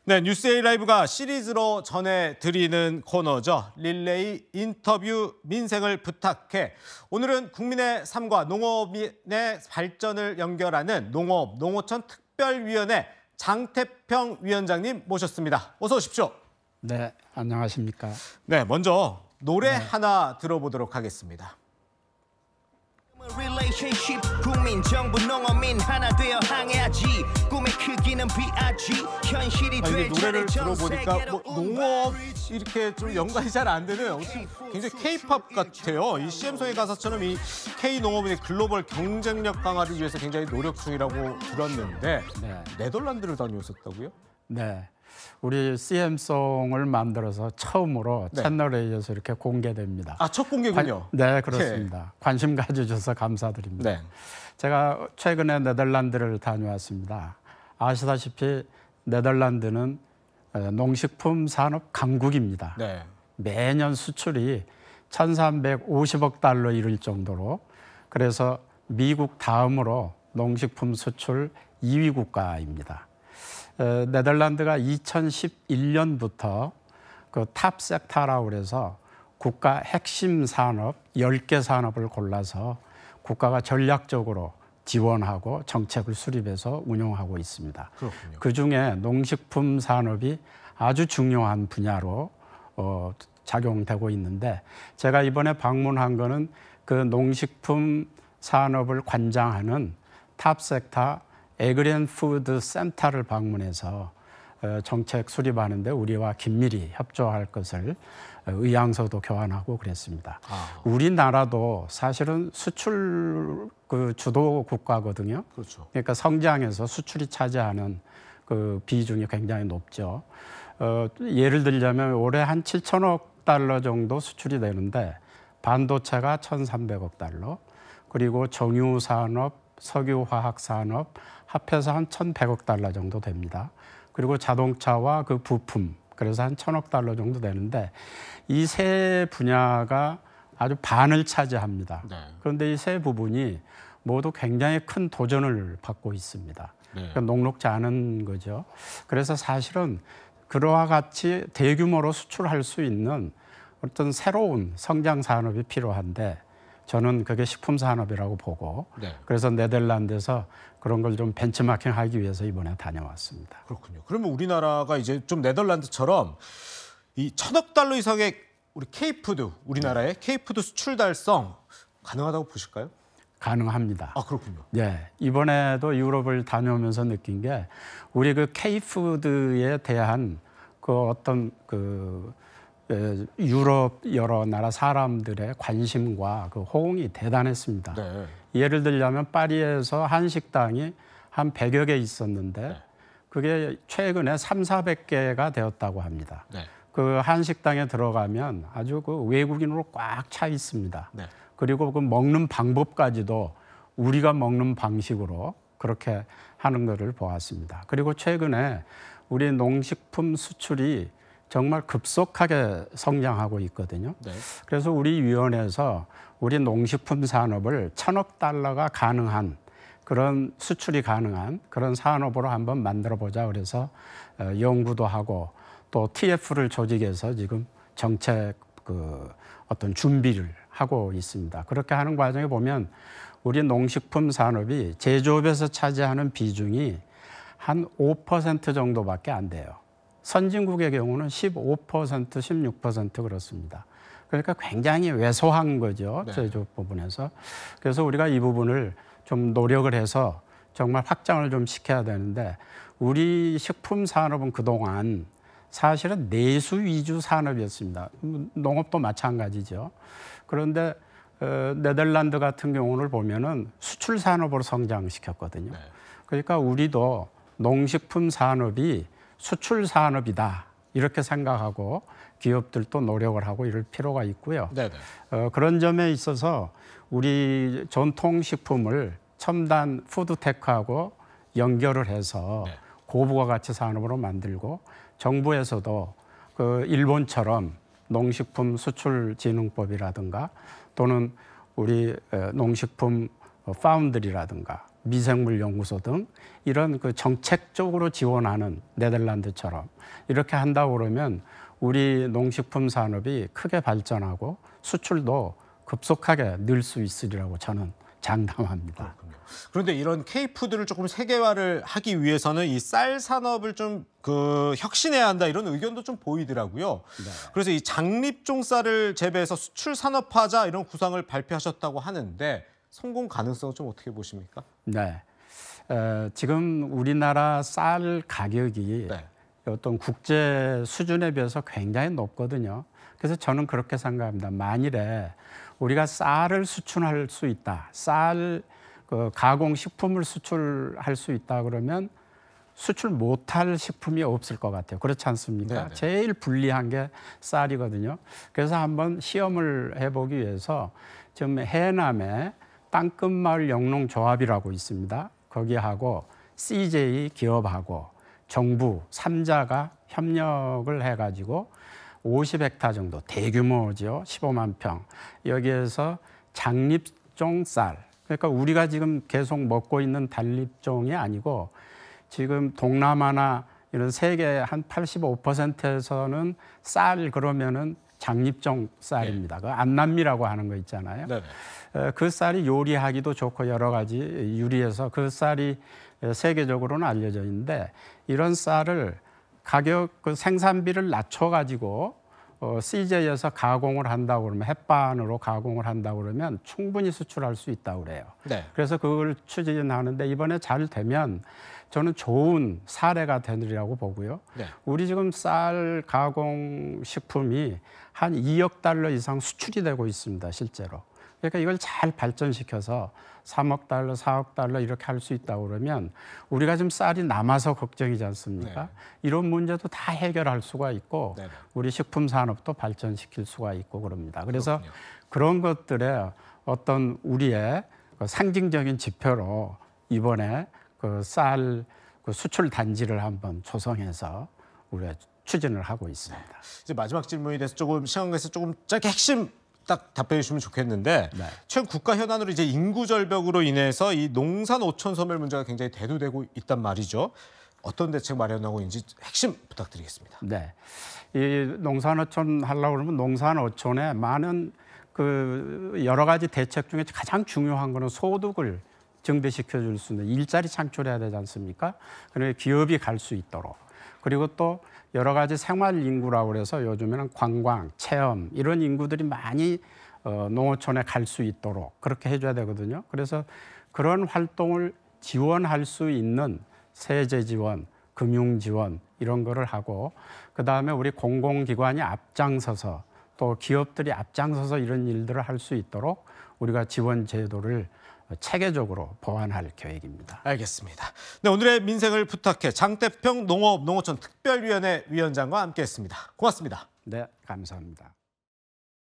네, 뉴스에이 라이브가 시리즈로 전해드리는 코너죠. 릴레이 인터뷰 민생을 부탁해. 오늘은 국민의 삶과 농업의 발전을 연결하는 농업, 농어촌 특별위원회 장태평 위원장님 모셨습니다. 어서 오십시오. 네, 안녕하십니까. 네, 먼저 노래 하나 들어보도록 하겠습니다. relationship 국민 정부 농어민 하나 되어 항해하지 꿈의 크기는 BRG 현실이 이게 될 노래를 전 들어보니까 세계로 농업 이렇게 좀 연관이 잘 안 되는 굉장히 K-팝 같아요. 이 CM송의 가사처럼 이 K-농업의 글로벌 경쟁력 강화를 위해서 굉장히 노력 중이라고 들었는데 네덜란드를 다녀오셨다고요? 네, 우리 CM송을 만들어서 처음으로 채널A에서 이렇게 공개됩니다. 아, 첫 공개군요. 네, 그렇습니다. 관심 가져주셔서 감사드립니다. 네. 제가 최근에 네덜란드를 다녀왔습니다. 아시다시피 네덜란드는 농식품 산업 강국입니다. 네. 매년 수출이 1,350억 달러 이를 정도로, 그래서 미국 다음으로 농식품 수출 2위 국가입니다. 네덜란드가 2011년부터 그 탑 섹터라고 그래서 국가 핵심 산업 10개 산업을 골라서 국가가 전략적으로 지원하고 정책을 수립해서 운영하고 있습니다. 그렇군요. 그중에 농식품 산업이 아주 중요한 분야로 작용되고 있는데, 제가 이번에 방문한 거는 그 농식품 산업을 관장하는 탑 섹터 에그리앤푸드 센터를 방문해서 정책 수립하는데 우리와 긴밀히 협조할 것을 의향서도 교환하고 그랬습니다. 우리나라도 사실은 수출 그 주도 국가거든요. 그렇죠. 그러니까 성장에서 수출이 차지하는 그 비중이 굉장히 높죠. 예를 들자면 올해 한 7천억 달러 정도 수출이 되는데 반도체가 1,300억 달러, 그리고 정유산업, 석유화학산업 합해서 한 1,100억 달러 정도 됩니다. 그리고 자동차와 그 부품, 그래서 한 1,000억 달러 정도 되는데 이 세 분야가 아주 반을 차지합니다. 네. 그런데 이 세 부분이 모두 굉장히 큰 도전을 받고 있습니다. 그러니까 녹록지 않은 거죠. 그래서 사실은 그와 같이 대규모로 수출할 수 있는 어떤 새로운 성장 산업이 필요한데 저는 그게 식품 산업이라고 보고 그래서 네덜란드에서 그런 걸 좀 벤치마킹하기 위해서 이번에 다녀왔습니다. 그렇군요. 그러면 우리나라가 이제 좀 네덜란드처럼 이 1,000억 달러 이상의 우리 K푸드, 우리나라의 K푸드 수출 달성 가능하다고 보실까요? 가능합니다. 아, 그렇군요. 네, 이번에도 유럽을 다녀오면서 느낀 게 우리 그 K푸드에 대한 그 어떤 그 유럽 여러 나라 사람들의 관심과 그 호응이 대단했습니다. 예를 들자면 파리에서 한 식당이 한 100여 개 있었는데 그게 최근에 300~400개가 되었다고 합니다. 그 한 식당에 들어가면 아주 그 외국인으로 꽉 차 있습니다. 그리고 그 먹는 방법까지도 우리가 먹는 방식으로 그렇게 하는 것을 보았습니다. 그리고 최근에 우리 농식품 수출이 정말 급속하게 성장하고 있거든요. 그래서 우리 위원회에서 우리 농식품 산업을 1,000억 달러가 가능한 그런 수출이 가능한 그런 산업으로 한번 만들어 보자 그래서 연구도 하고 또 TF를 조직해서 지금 정책 그 어떤 준비를 하고 있습니다. 그렇게 하는 과정에 보면 우리 농식품 산업이 제조업에서 차지하는 비중이 한 5% 정도밖에 안 돼요. 선진국의 경우는 15%, 16% 그렇습니다. 그러니까 굉장히 왜소한 거죠. 제조업 부분에서. 그래서 우리가 이 부분을 좀 노력을 해서 정말 확장을 좀 시켜야 되는데 우리 식품 산업은 그동안 사실은 내수 위주 산업이었습니다. 농업도 마찬가지죠. 그런데 네덜란드 같은 경우를 보면은 수출 산업으로 성장시켰거든요. 그러니까 우리도 농식품 산업이 수출 산업이다 이렇게 생각하고 기업들도 노력을 하고 이럴 필요가 있고요. 그런 점에 있어서 우리 전통식품을 첨단 푸드테크하고 연결을 해서 고부가 가치 산업으로 만들고 정부에서도 그 일본처럼 농식품 수출진흥법이라든가 또는 우리 농식품 파운드리라든가 미생물 연구소 등 이런 그 정책적으로 지원하는 네덜란드처럼 이렇게 한다고 그러면 우리 농식품 산업이 크게 발전하고 수출도 급속하게 늘 수 있으리라고 저는 장담합니다. 그런데 이런 K푸드를 조금 세계화를 하기 위해서는 이 쌀 산업을 좀 혁신해야 한다 이런 의견도 좀 보이더라고요. 네. 그래서 이 장립종 쌀을 재배해서 수출 산업화하자 이런 구상을 발표하셨다고 하는데 성공 가능성은 좀 어떻게 보십니까? 네. 지금 우리나라 쌀 가격이 네. 어떤 국제 수준에 비해서 굉장히 높거든요. 그래서 저는 그렇게 생각합니다. 만일에 우리가 쌀을 수출할 수 있다, 쌀 가공 식품을 수출할 수 있다 그러면 수출 못할 식품이 없을 것 같아요. 그렇지 않습니까? 네네. 제일 불리한 게 쌀이거든요. 그래서 한번 시험을 해보기 위해서 지금 해남에 땅끝마을 영농조합이라고 있습니다. 거기하고 CJ 기업하고 정부 3자가 협력을 해가지고 50헥타 정도 대규모죠. 15만 평. 여기에서 장립종 쌀. 그러니까 우리가 지금 계속 먹고 있는 단립종이 아니고 지금 동남아나 이런 세계 한 85%에서는 쌀 그러면은 장립종 쌀입니다. 그 안남미라고 하는 거 있잖아요. 네네. 그 쌀이 요리하기도 좋고 여러 가지 유리해서 그 쌀이 세계적으로는 알려져 있는데 이런 쌀을 가격 그 생산비를 낮춰가지고 CJ에서 가공을 한다고 그러면 햇반으로 가공을 한다고 그러면 충분히 수출할 수 있다고 그래요. 네. 그래서 그걸 추진하는데 이번에 잘 되면 저는 좋은 사례가 되리라고 보고요. 네. 우리 지금 쌀 가공 식품이 한 2억 달러 이상 수출이 되고 있습니다, 실제로. 그러니까 이걸 잘 발전시켜서 3억 달러, 4억 달러 이렇게 할 수 있다고 그러면 우리가 지금 쌀이 남아서 걱정이지 않습니까? 네. 이런 문제도 다 해결할 수가 있고 네. 우리 식품 산업도 발전시킬 수가 있고 그럽니다. 그래서 그렇군요. 그런 것들의 어떤 우리의 그 상징적인 지표로 이번에 그 쌀 수출 단지를 한번 조성해서 우리가 추진을 하고 있습니다. 이제 마지막 질문에 대해서 조금 시간 관계에서 조금 짧게 핵심 딱 답변해 주시면 좋겠는데 네. 최근 국가 현안으로 이제 인구 절벽으로 인해서 이 농산 어촌 소멸 문제가 굉장히 대두되고 있단 말이죠. 어떤 대책 마련하고 있는지 핵심 부탁드리겠습니다. 네, 이 농산어촌 하려고 그러면 농산어촌에 많은 그 여러 가지 대책 중에 가장 중요한 거는 소득을 증대시켜 줄 수 있는 일자리 창출해야 되지 않습니까? 그러니까 기업이 갈 수 있도록 그리고 또 여러 가지 생활 인구라고 그래서 요즘에는 관광, 체험 이런 인구들이 많이 농어촌에 갈 수 있도록 그렇게 해줘야 되거든요. 그래서 그런 활동을 지원할 수 있는 세제 지원, 금융 지원 이런 거를 하고 그다음에 우리 공공기관이 앞장서서 또 기업들이 앞장서서 이런 일들을 할 수 있도록 우리가 지원 제도를 체계적으로 보완할 계획입니다. 알겠습니다. 네, 오늘의 민생을 부탁해 장태평 농어촌 특별위원회 위원장과 함께했습니다. 고맙습니다. 네, 감사합니다.